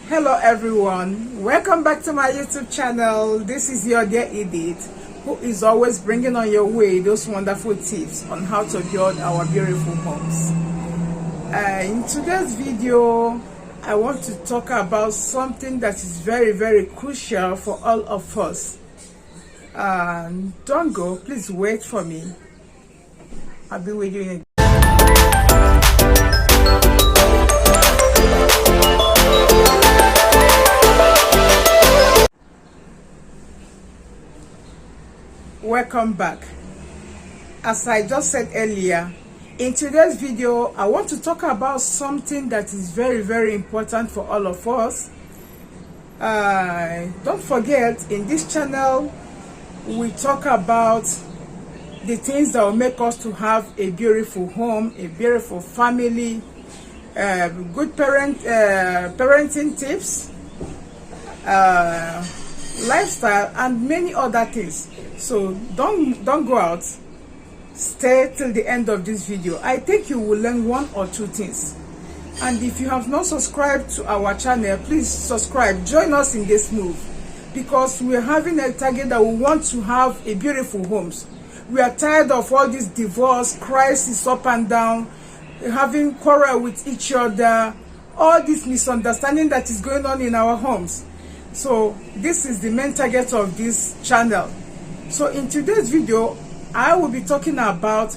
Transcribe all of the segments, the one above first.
Hello everyone, welcome back to my YouTube channel. This is your dear Edith, who is always bringing on your way those wonderful tips on how to build our beautiful homes. In today's video, I want to talk about something that is very crucial for all of us. Don't go, please wait for me. I'll be with you in a Welcome back. As I just said earlier, in today's video I want to talk about something that is very important for all of us. Don't forget, in this channel we talk about the things that will make us to have a beautiful home, a beautiful family, good parenting tips, lifestyle, and many other things. So don't go out. Stay till the end of this video. I think you will learn one or two things. And if you have not subscribed to our channel, please subscribe. Join us in this move, because we are having a target that we want to have a beautiful homes. We are tired of all this divorce crisis, up and down, having quarrel with each other, all this misunderstanding that is going on in our homes. So this is the main target of this channel. So in today's video, I will be talking about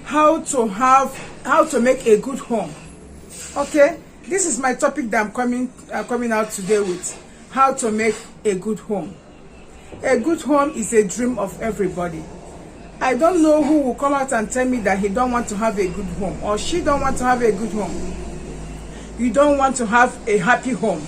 how to make a good home. Okay, this is my topic that I'm coming out today with. How to make a good home. A good home is a dream of everybody. I don't know who will come out and tell me that he don't want to have a good home, or she don't want to have a good home. You don't want to have a happy home.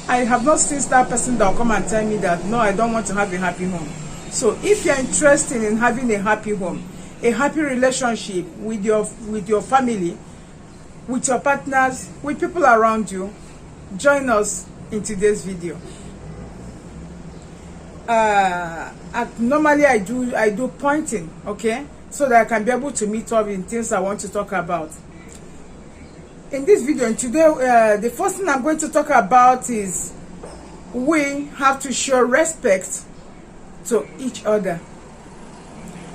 I have not seen that person that will come and tell me that no, I don't want to have a happy home. So if you're interested in having a happy home, a happy relationship with your family, with your partners, with people around you, join us in today's video. Normally I do pointing, okay, so that I can be able to meet up in things I want to talk about. In this video, and today, the first thing I'm going to talk about is we have to show respect to each other.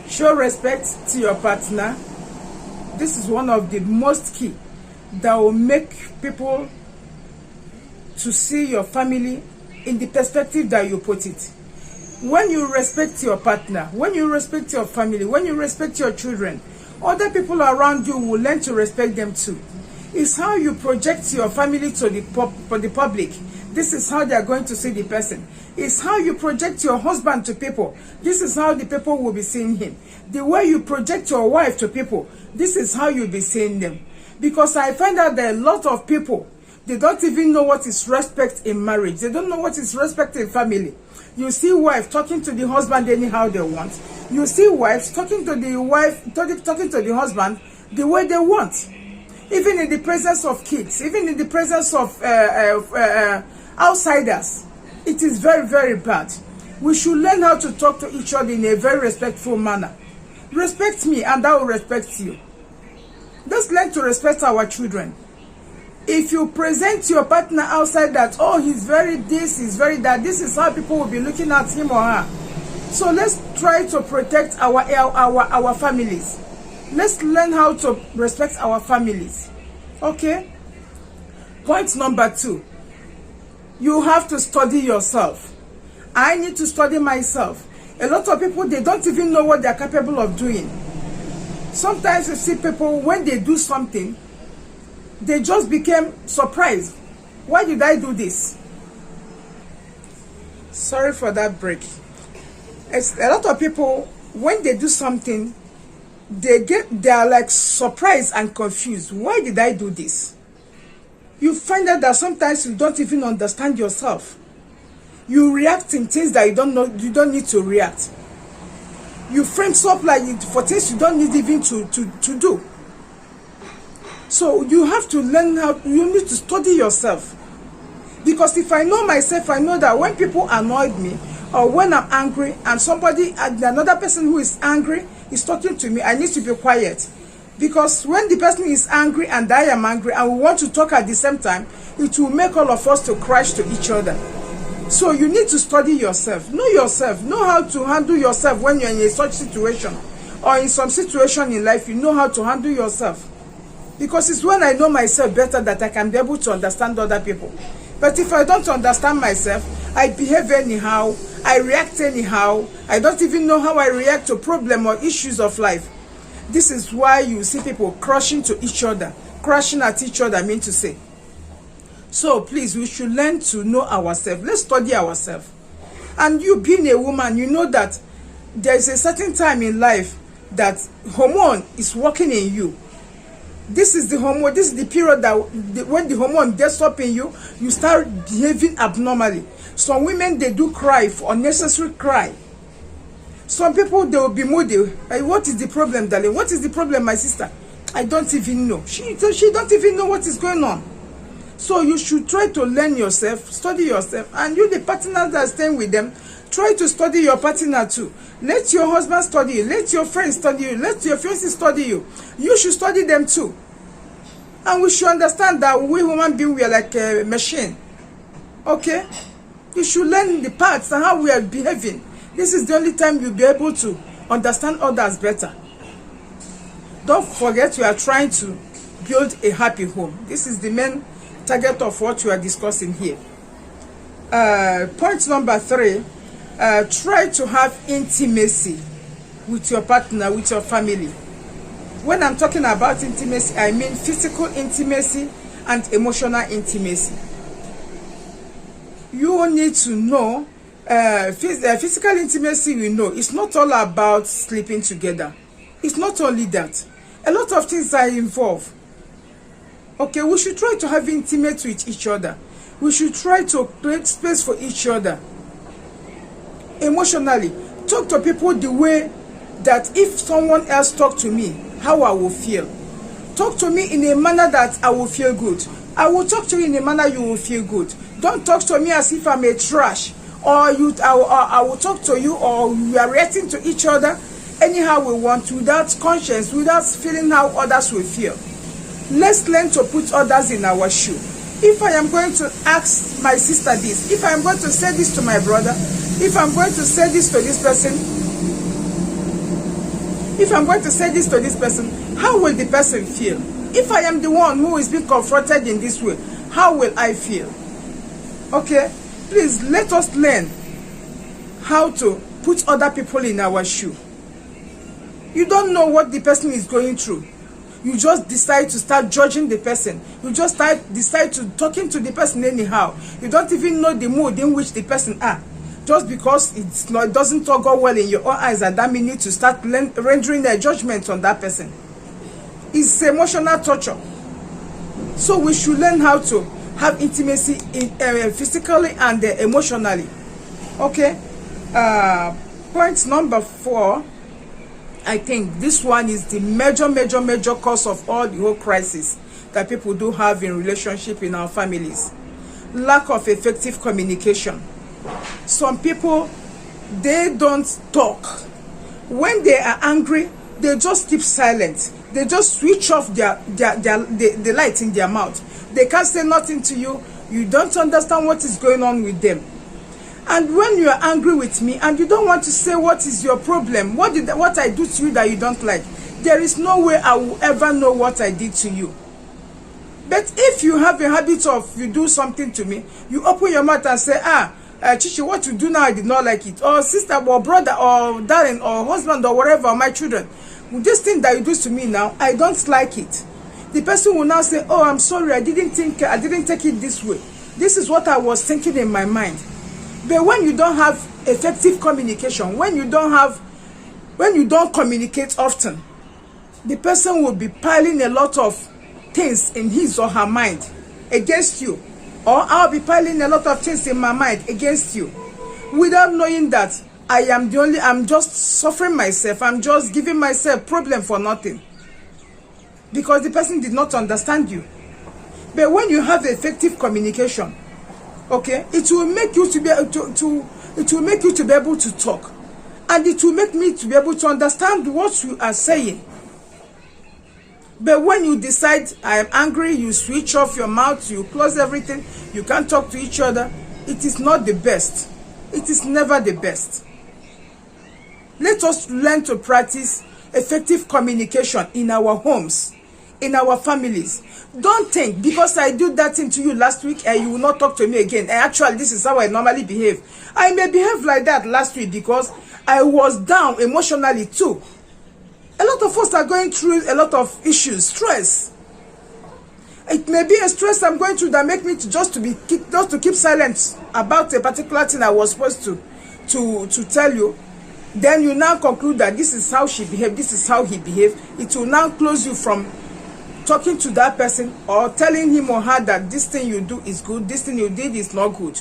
Show respect to your partner. This is one of the most key that will make people to see your family in the perspective that you put it. When you respect your partner, when you respect your family, when you respect your children, other people around you will learn to respect them too. It's how you project your family to the public. This is how they are going to see the person. It's how you project your husband to people. This is how the people will be seeing him. The way you project your wife to people, this is how you'll be seeing them. Because I find out that a lot of people, they don't even know what is respect in marriage. They don't know what is respect in family. You see wife talking to the husband anyhow they want. You see wives talking to the husband the way they want. Even in the presence of kids, even in the presence of outsiders, it is very bad. We should learn how to talk to each other in a very respectful manner. Respect me and I will respect you. Let's learn to respect our children. If you present your partner outside that, oh, he's very this, he's very that, this is how people will be looking at him or her. So let's try to protect our families. Let's learn how to respect our families. Okay? Point number 2. You have to study yourself. I need to study myself. A lot of people, they don't even know what they're capable of doing. Sometimes you see people, when they do something, they just became surprised. Why did I do this? Sorry for that break. A lot of people, when they do something, they are like surprised and confused. Why did I do this? You find out that sometimes you don't even understand yourself. You react in things that you don't need to react. You frame up like for things you don't need even to do. So you have to learn how, you need to study yourself. Because if I know myself, I know that when people annoy me, or when I'm angry and another person who is angry is talking to me, I need to be quiet. Because when the person is angry and I am angry and we want to talk at the same time, it will make all of us to crash to each other. So you need to study yourself. Know how to handle yourself when you're in a such situation, or in some situation in life. You know how to handle yourself. Because it's when I know myself better that I can be able to understand other people. But if I don't understand myself, I behave anyhow, I react anyhow, I don't even know how I react to problems or issues of life. This is why you see people crashing to each other, crashing at each other, I mean to say. So please, we should learn to know ourselves. Let's study ourselves. And you being a woman, you know that there is a certain time in life that hormone is working in you. This is the hormone, this is the period that when the hormone gets up in you, you start behaving abnormally. Some women, they do cry, for unnecessary cry. Some people, they will be moody. What is the problem, darling? What is the problem, my sister? I don't even know. She don't even know what is going on. So you should try to learn yourself, study yourself, and you, the partners that are staying with them, try to study your partner too. Let your husband study you, let your friends study you, let your fiancé study you. You should study them too. And we should understand that we human beings, we are like a machine. Okay? You should learn the parts and how we are behaving. This is the only time you'll be able to understand others better. Don't forget, we are trying to build a happy home. This is the main target of what we are discussing here. Point number 3, try to have intimacy with your partner, with your family. When I'm talking about intimacy, I mean physical intimacy and emotional intimacy. You need to know, physical intimacy, we know, it's not all about sleeping together. It's not only that. A lot of things are involved. Okay, we should try to have intimacy with each other. We should try to create space for each other. Emotionally, talk to people the way that if someone else talk to me, how I will feel. Talk to me in a manner that I will feel good. I will talk to you in a manner you will feel good. Don't talk to me as if I'm a trash, or I will talk to you, or we are reacting to each other anyhow we want, without conscience, without feeling how others will feel. Let's learn to put others in our shoe. If I am going to ask my sister this, if I am going to say this to my brother, if I'm going to say this to this person, how will the person feel? If I am the one who is being confronted in this way, how will I feel? Okay, please let us learn how to put other people in our shoe. You don't know what the person is going through. You just decide to start judging the person. You just decide to talking to the person anyhow. You don't even know the mood in which the person are. Just because it doesn't talk well in your own eyes, and that means you need to start rendering a judgment on that person. It's emotional torture. So we should learn how to have intimacy physically and emotionally. Okay? Point number 4. I think this one is the major cause of all the whole crisis that people do have in relationship in our families. Lack of effective communication. Some people, they don't talk. When they are angry, they just keep silent. They just switch off the light in their mouth. They can't say nothing to you. You don't understand what is going on with them. And when you are angry with me and you don't want to say what is your problem, what I do to you that you don't like, there is no way I will ever know what I did to you. But if you have a habit of, you do something to me, you open your mouth and say, Chichi, what you do now, I did not like it. Or sister, or brother, or darling, or husband, or whatever, or my children. This thing that you do to me now, I don't like it. The person will now say, oh, I'm sorry, I didn't take it this way. This is what I was thinking in my mind. But when you don't have effective communication, when you don't communicate often, the person will be piling a lot of things in his or her mind against you. Or I'll be piling a lot of things in my mind against you, without knowing that I'm just suffering myself. I'm just giving myself problem for nothing. Because the person did not understand you. But when you have effective communication, okay, it will make you to be able to talk, and it will make me to be able to understand what you are saying. But when you decide, I am angry, you switch off your mouth, you close everything, you can't talk to each other, it is not the best. It is never the best. Let us learn to practice effective communication in our homes, in our families. Don't think because I did that thing to you last week and you will not talk to me again. And actually, this is how I normally behave. I may behave like that last week because I was down emotionally too. A lot of us are going through a lot of issues, stress. It may be a stress I'm going through that make me just to keep silent about a particular thing I was supposed to tell you. Then you now conclude that this is how she behaved, this is how he behaved. It will now close you from talking to that person or telling him or her that this thing you do is good, this thing you did is not good.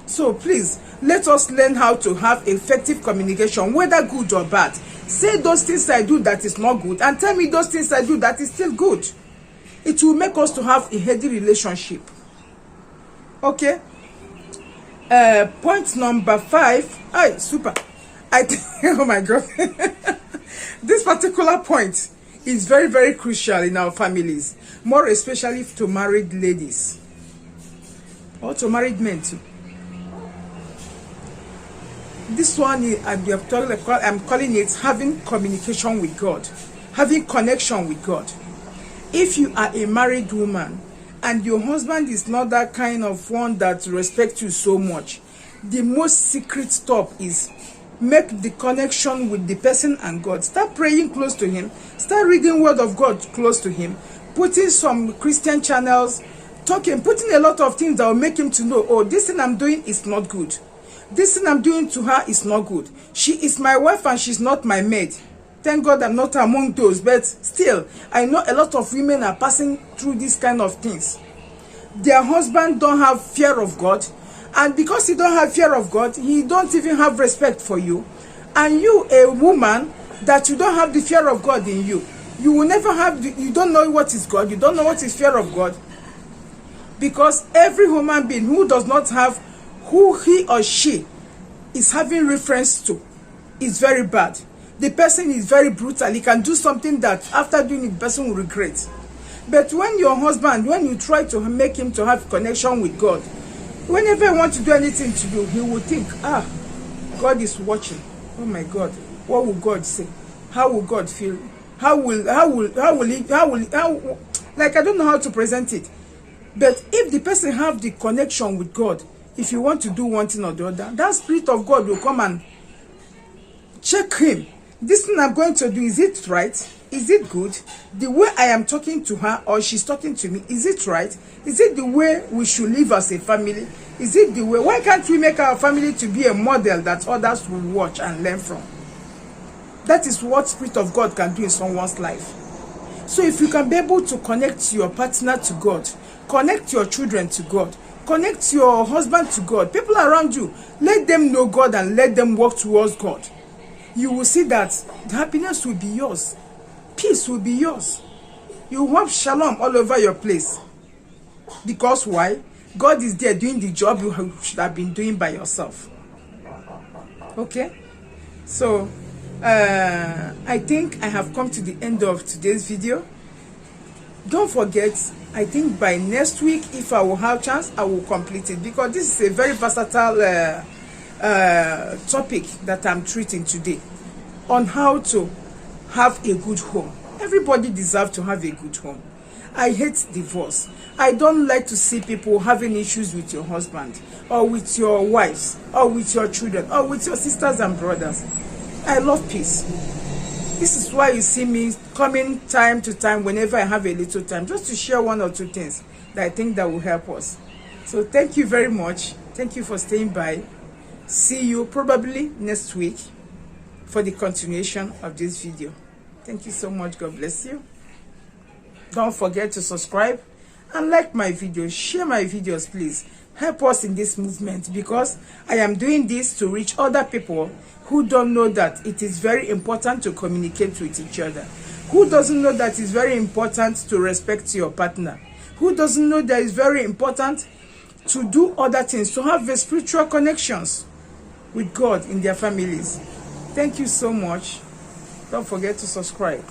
So please, let us learn how to have effective communication, whether good or bad. Say those things I do that is not good and tell me those things I do that is still good. It will make us to have a healthy relationship. Okay? Point number 5. Ay, super. I think, oh my God. This particular point is very, very crucial in our families. More especially to married ladies. Or to married men too. This one, I'm calling it having communication with God. Having connection with God. If you are a married woman and your husband is not that kind of one that respects you so much, the most secret step is make the connection with the person and God. Start praying close to him. Start reading word of God close to him. Putting some Christian channels, putting a lot of things that will make him to know, oh, this thing I'm doing is not good. This thing I'm doing to her is not good. She is my wife and she's not my maid. Thank God I'm not among those, but still, I know a lot of women are passing through these kind of things. Their husband don't have fear of God, and because he don't have fear of God, he don't even have respect for you. And you, a woman, that you don't have the fear of God in you, you will never have, you don't know what is God, you don't know what is fear of God. Because every human being who does not have who he or she is having reference to is very bad. The person is very brutal. He can do something that after doing it, the person will regret. But when your husband, when you try to make him to have connection with God, whenever he wants to do anything to you, he will think, God is watching. Oh my God, what will God say? How will God feel? Like I don't know how to present it. But if the person have the connection with God, if you want to do one thing or the other, that Spirit of God will come and check him. This thing I'm going to do, is it right? Is it good? The way I am talking to her or she's talking to me, is it right? Is it the way we should live as a family? Is it the way? Why can't we make our family to be a model that others will watch and learn from? That is what Spirit of God can do in someone's life. So if you can be able to connect your partner to God, connect your children to God, connect your husband to God, people around you, let them know God and let them work towards God. You will see that the happiness will be yours. Peace will be yours. You will have shalom all over your place. Because why? God is there doing the job you should have been doing by yourself. Okay? So, I think I have come to the end of today's video. Don't forget, I think by next week, if I will have chance, I will complete it. Because this is a very versatile topic that I'm treating today on how to have a good home. Everybody deserves to have a good home. I hate divorce. I don't like to see people having issues with your husband or with your wives or with your children or with your sisters and brothers. I love peace. This is why you see me coming time to time whenever I have a little time, just to share one or two things that I think that will help us. So thank you very much. Thank you for staying by. See you probably next week for the continuation of this video. Thank you so much. God bless you. Don't forget to subscribe and like my videos. Share my videos, please. Help us in this movement, because I am doing this to reach other people who don't know that it is very important to communicate with each other. Who doesn't know that it's very important to respect your partner? Who doesn't know that it's very important to do other things, to have the spiritual connections with God in their families? Thank you so much. Don't forget to subscribe.